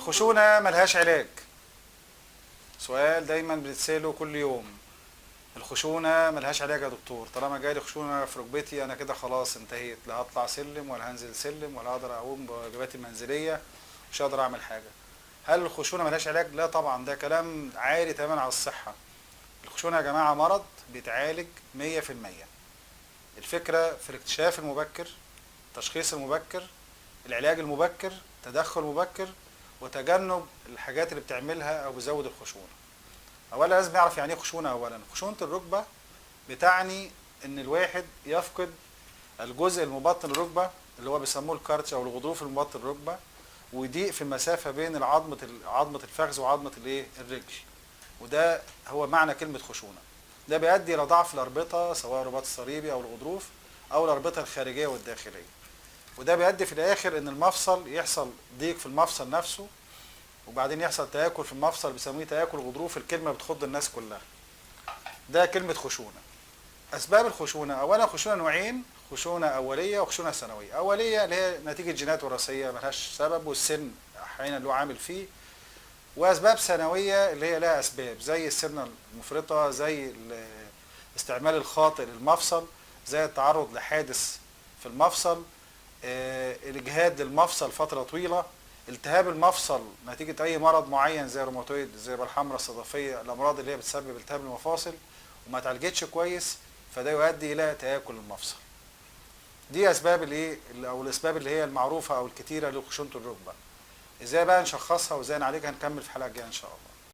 الخشونة ملهاش علاج. سؤال دايما بنتسأله كل يوم. الخشونة ملهاش علاج يا دكتور، طالما جالي خشونة في ركبتي أنا كده خلاص انتهيت، لا هطلع سلم ولا هنزل سلم ولا هقدر أقوم بواجباتي المنزلية، مش هقدر أعمل حاجة. هل الخشونة ملهاش علاج؟ لا طبعا، ده كلام عالي تماما على الصحة. الخشونة يا جماعة مرض بيتعالج 100%. الفكرة في الاكتشاف المبكر، التشخيص المبكر، العلاج المبكر، تدخل مبكر، وتجنب الحاجات اللي بتعملها او بتزود الخشونه. اولا لازم نعرف يعني ايه خشونه. اولا خشونه الركبه بتعني ان الواحد يفقد الجزء المبطن الركبه اللي هو بيسموه الكارتش او الغضروف المبطن الركبه، ويضيق في المسافه بين عظمه الفخذ وعظمه الرجل. وده هو معنى كلمه خشونه. ده بيؤدي الى ضعف الاربطه، سواء الرباط الصليبي او الغضروف او الاربطه الخارجيه والداخليه. وده بيؤدي في الاخر ان المفصل يحصل ضيق في المفصل نفسه، وبعدين يحصل تآكل في المفصل بيسموه تآكل غضروف. الكلمه بتخض الناس كلها. ده كلمه خشونه. اسباب الخشونه، اولا خشونه نوعين: خشونه اوليه وخشونه ثانويه. اوليه اللي هي نتيجه جينات وراثيه ملهاش سبب والسن احيانا له عامل فيه، واسباب ثانويه اللي هي لها اسباب زي السمنه المفرطه، زي الاستعمال الخاطئ للمفصل، زي التعرض لحادث في المفصل، الاجهاد للمفصل فتره طويله، التهاب المفصل نتيجه اي مرض معين زي الروماتويد، زي الحمراء الصدفيه، الامراض اللي هي بتسبب التهاب المفاصل وما اتعالجتش كويس، فده يؤدي الى تآكل المفصل. دي اسباب الايه او الاسباب اللي هي المعروفه او الكتيره لخشونه الركبه. ازاي بقى نشخصها وازاي نعالجها؟ نكمل في الحلقه الجايه ان شاء الله.